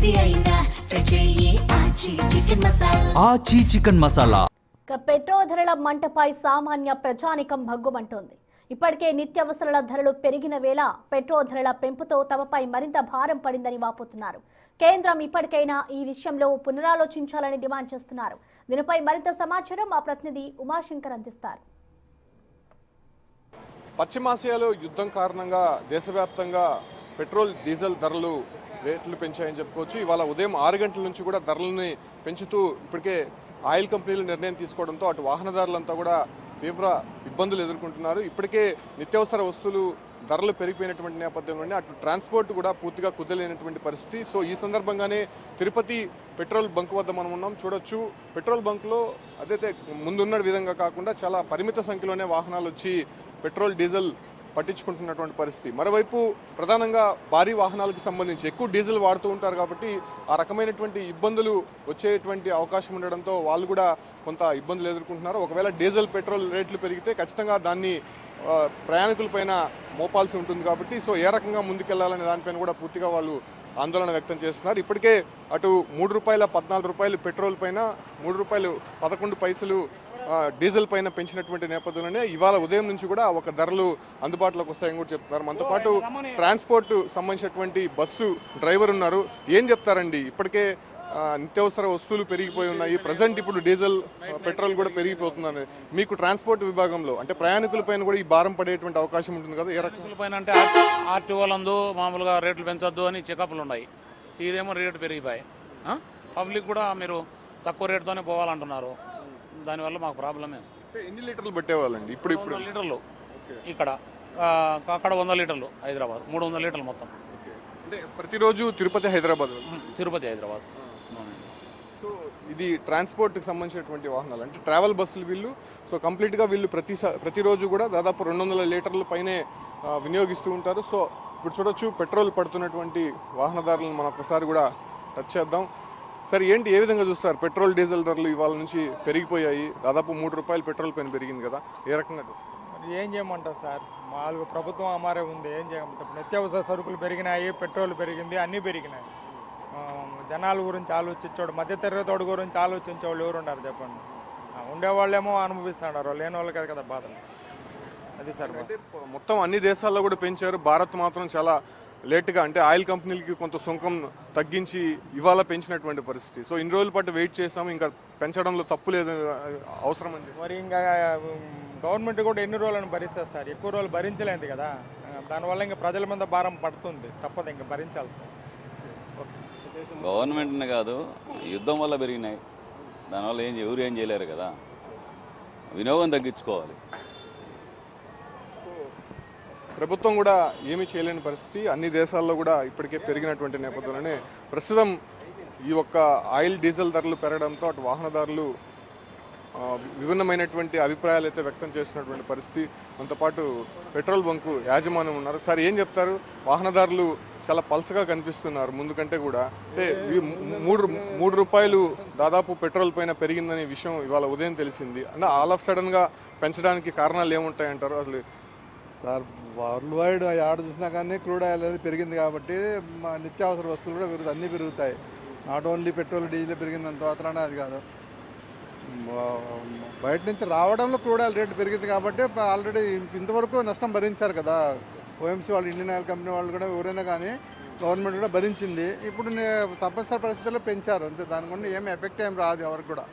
ఏది అయినా ట్రై చెయ్యి ఆచి చికెన్ మసాలా. ఆచి చికెన్ మసాలా. పెట్రోల్ ధరల మంటపై సామాన్య ప్రజానికం భగ్గుమంటోంది. ఇప్పటికే నిత్యావసరాల ధరలు పెరిగిన వేళ పెట్రోల్ ధరల పెంపుతో తమపై మరింత భారం పడిందని వాపోతున్నారు. కేంద్రం ఇప్పటికైనా ఈ విషయంలో పునరాలోచించాలని డిమాండ్ చేస్తున్నారు. దీనిపై మరింత సమాచారం మా ప్రతినిధి ఉమాశంకర్ అందిస్తారు. పశ్చిమాసియాలో యుద్ధం కారణంగా దేశవ్యాప్తంగా పెట్రోల్ డీజిల్ ధరలు రేట్లు పెంచాయని చెప్పుకోవచ్చు. ఇవాళ ఉదయం 6 గంటల నుంచి కూడా ధరలని పెంచుతూ ఇప్పటికే ఆయిల్ కంపెనీలు నిర్ణయం తీసుకోవడంతో అటు వాహనదారులంతా కూడా తీవ్ర ఇబ్బందులు ఎదుర్కొంటున్నారు. ఇప్పటికే నిత్యావసర వస్తువులు ధరలు పెరిగిపోయినటువంటి నేపథ్యంలోనే అటు ట్రాన్స్పోర్ట్ కూడా పూర్తిగా కుదరలేనటువంటి పరిస్థితి. సో ఈ సందర్భంగానే తిరుపతి పెట్రోల్ బంక్ వద్ద మనం ఉన్నాం. చూడొచ్చు, పెట్రోల్ బంక్లో అదైతే ముందున్న విధంగా కాకుండా చాలా పరిమిత సంఖ్యలోనే వాహనాలు వచ్చి పెట్రోల్ డీజిల్ పట్టించుకుంటున్నటువంటి పరిస్థితి. మరోవైపు ప్రధానంగా భారీ వాహనాలకు సంబంధించి ఎక్కువ డీజిల్ వాడుతూ ఉంటారు కాబట్టి ఆ రకమైనటువంటి ఇబ్బందులు వచ్చేటువంటి అవకాశం ఉండడంతో వాళ్ళు కూడా కొంత ఇబ్బందులు ఎదుర్కొంటున్నారు. ఒకవేళ డీజిల్ పెట్రోల్ రేట్లు పెరిగితే ఖచ్చితంగా దాన్ని ప్రయాణికులపైన మోపాల్సి ఉంటుంది కాబట్టి సో ఏ రకంగా ముందుకెళ్లాలనే దానిపైన కూడా పూర్తిగా వాళ్ళు ఆందోళన వ్యక్తం చేస్తున్నారు. ఇప్పటికే అటు ₹3.14 పెట్రోల్ పైన ₹3.11 డీజిల్ పైన పెంచినటువంటి నేపథ్యంలోనే ఇవాళ ఉదయం నుంచి కూడా ఒక ధరలు అందుబాటులోకి వస్తాయని కూడా చెప్తున్నారు. మనతో పాటు ట్రాన్స్పోర్ట్ సంబంధించినటువంటి బస్సు డ్రైవర్ ఉన్నారు. ఏం చెప్తారండి? ఇప్పటికే నిత్యావసర వస్తువులు పెరిగిపోయి ఉన్నాయి. ప్రజెంట్ ఇప్పుడు డీజిల్ పెట్రోల్ కూడా పెరిగిపోతుందని మీకు ట్రాన్స్పోర్ట్ విభాగంలో అంటే ప్రయాణికుల పైన కూడా ఈ భారం పడేటువంటి అవకాశం ఉంటుంది కదా? ఏ రకముల పైన అంటే ఆర్టీఓలందు మామూలుగా రేట్లు పెంచొద్దు అని చెకప్లు ఉన్నాయి. ఇదేమో రేటు పెరిగిపోయి పబ్లిక్ కూడా మీరు తక్కువ రేటుతోనే పోవాలంటున్నారు. దానివల్ల మాకు ప్రాబ్లమే. ఎన్ని లీటర్లు పెట్టేవాళ్ళండి? ఇప్పుడు 100 లీటర్లు ఇక్కడ, అక్కడ 100 లీటర్లు, హైదరాబాద్ 300 లీటర్లు మొత్తం. అంటే ప్రతిరోజు తిరుపతి హైదరాబాద్. సో ఇది ట్రాన్స్పోర్ట్కి సంబంధించినటువంటి వాహనాలు అంటే ట్రావెల్ బస్సులు వీళ్ళు. సో కంప్లీట్గా వీళ్ళు ప్రతిరోజు కూడా దాదాపు 200 లీటర్ల పైనే వినియోగిస్తూ ఉంటారు. సో ఇప్పుడు చూడొచ్చు, పెట్రోల్ పడుతున్నటువంటి వాహనదారులను మనం ఒక్కసారి కూడా టచ్ చేద్దాం. సరే ఏంటి, ఏ విధంగా చూస్తారు? పెట్రోల్ డీజిల్ ధరలు ఇవాళ నుంచి పెరిగిపోయాయి. దాదాపు ₹3 పెట్రోల్ పైన పెరిగింది కదా, ఏ రకంగా మరి ఏం చేయమంటారు సార్? మామూలుగా ప్రభుత్వం అమారే ఉంది, ఏం చేయమంటారు? నిత్యావసర సరుకులు పెరిగినాయి, పెట్రోల్ పెరిగింది, అన్నీ పెరిగినాయి. జనాల గురించి ఆలోచించేవాడు, మధ్యతరగతి గురించి ఆలోచించేవాళ్ళు ఎవరు ఉన్నారు చెప్పండి? ఉండేవాళ్ళేమో అనుభవిస్తున్నారు, లేని వాళ్ళకి కదా బాధలు. అది సార్. అంటే మొత్తం అన్ని దేశాల్లో కూడా పెంచారు. భారత్ మాత్రం చాలా లేట్గా, అంటే ఆయిల్ కంపెనీలకి కొంత సుంకం తగ్గించి ఇవాళ పెంచినటువంటి పరిస్థితి. సో ఇన్ని రోజుల పాటు వెయిట్ చేసాము, ఇంకా పెంచడంలో తప్పు లేదు, అవసరం అండి. మరి ఇంకా గవర్నమెంట్ కూడా ఎన్ని రోజులను భరిస్తారు సార్? ఎక్కువ రోజులు భరించలేదు కదా, దానివల్ల ఇంకా ప్రజల మీద భారం పడుతుంది, తప్పదు ఇంకా భరించాలి సార్. గవర్నమెంట్ని కాదు, యుద్ధం వల్ల పెరిగినాయి, దానివల్ల ఎవరు ఏం చేయలేరు కదా, వినియోగం తగ్గించుకోవాలి. ప్రభుత్వం కూడా ఏమీ చేయలేని పరిస్థితి. అన్ని దేశాల్లో కూడా ఇప్పటికే పెరిగినటువంటి నేపథ్యంలోనే ప్రస్తుతం ఈ ఒక్క ఆయిల్ డీజిల్ ధరలు పెరగడంతో అటు వాహనదారులు విభిన్నమైనటువంటి అభిప్రాయాలు అయితే వ్యక్తం చేస్తున్నటువంటి పరిస్థితి. మనతో పాటు పెట్రోల్ బంకు యాజమాన్యం ఉన్నారు. సార్ ఏం చెప్తారు? వాహనదారులు చాలా పల్సగా కనిపిస్తున్నారు ముందు కంటే కూడా. అంటే ₹3 దాదాపు పెట్రోల్ పైన పెరిగిందనే విషయం ఇవాళ ఉదయం తెలిసింది. అంటే ఆల్ ఆఫ్ సడన్గా పెంచడానికి కారణాలు ఏముంటాయంటారు? అసలు సార్ వరల్డ్ వైడ్ ఆడ చూసినా కానీ క్రూడ్ ఆయిల్ అనేది పెరిగింది కాబట్టి నిత్యావసర వస్తువులు కూడా పెరుగుతాయి, అన్నీ పెరుగుతాయి. నాట్ ఓన్లీ పెట్రోల్ డీజిల్ పెరిగిందంత మాత్రాన అది కాదు, బయట నుంచి రావడంలో క్రూడ్ ఆయిల్ రేటు పెరిగింది కాబట్టి ఆల్రెడీ ఇంతవరకు నష్టం భరించారు కదా ఓఎంసీ వాళ్ళు, ఇండియన్ ఆయిల్ కంపెనీ వాళ్ళు కూడా ఎవరైనా కానీ గవర్నమెంట్ కూడా భరించింది. ఇప్పుడు తప్పనిసరి పరిస్థితుల్లో పెంచారు అంతే, దానివల్ల ఏమి ఎఫెక్ట్ ఏం రాదు ఎవరికి కూడా.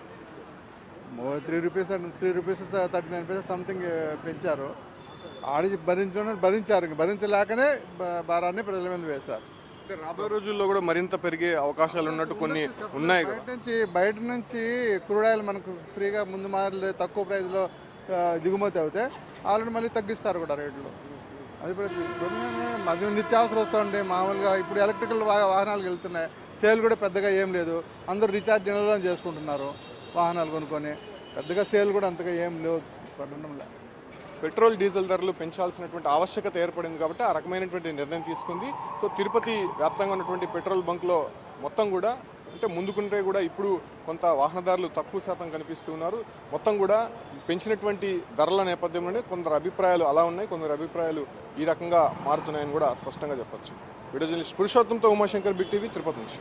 ₹3 సంథింగ్ పెంచారు, ఆడి భరించలేకనే భారాన్ని ప్రజల మీద వేశారు. అంటే రాబోయే రోజుల్లో కూడా మరింత పెరిగే అవకాశాలు ఉన్నట్టు కొన్ని ఉన్నాయి. బయట నుంచి క్రూడ్ ఆయిల్ మనకు ఫ్రీగా ముందు మాదిరి తక్కువ ప్రైస్లో దిగుమతి అవుతే ఆల్రెడీ మళ్ళీ తగ్గిస్తారు కూడా రేట్లు. అది నిత్యావసరం వస్తుండే మామూలుగా. ఇప్పుడు ఎలక్ట్రికల్ వాహనాలకు వెళ్తున్నాయి, సేల్ కూడా పెద్దగా ఏం లేదు, అందరూ రీఛార్జ్ జనరల్ చేసుకుంటున్నారు వాహనాలు కొనుక్కొని, పెద్దగా సేల్ కూడా అంతగా ఏం లేవు పట్టణంలో. పెట్రోల్ డీజిల్ ధరలు పెంచాల్సినటువంటి ఆవశ్యకత ఏర్పడింది కాబట్టి ఆ రకమైనటువంటి నిర్ణయం తీసుకుంది. సో తిరుపతి వ్యాప్తంగా ఉన్నటువంటి పెట్రోల్ బంక్లో మొత్తం కూడా అంటే ముందుకుంటే కూడా ఇప్పుడు కొంత వాహనదారులు తక్కువ శాతం కనిపిస్తున్నారు. మొత్తం కూడా పెంచినటువంటి ధరల నేపథ్యంలోనే కొందరు అభిప్రాయాలు అలా ఉన్నాయి, కొందరు అభిప్రాయాలు ఈ రకంగా మారుతున్నాయని కూడా స్పష్టంగా చెప్పొచ్చు. వీడియో జర్నలిస్ట్ పురుషోత్తంతో ఉమాశంకర్, బిగ్ టీవీ, తిరుపతి నుంచి.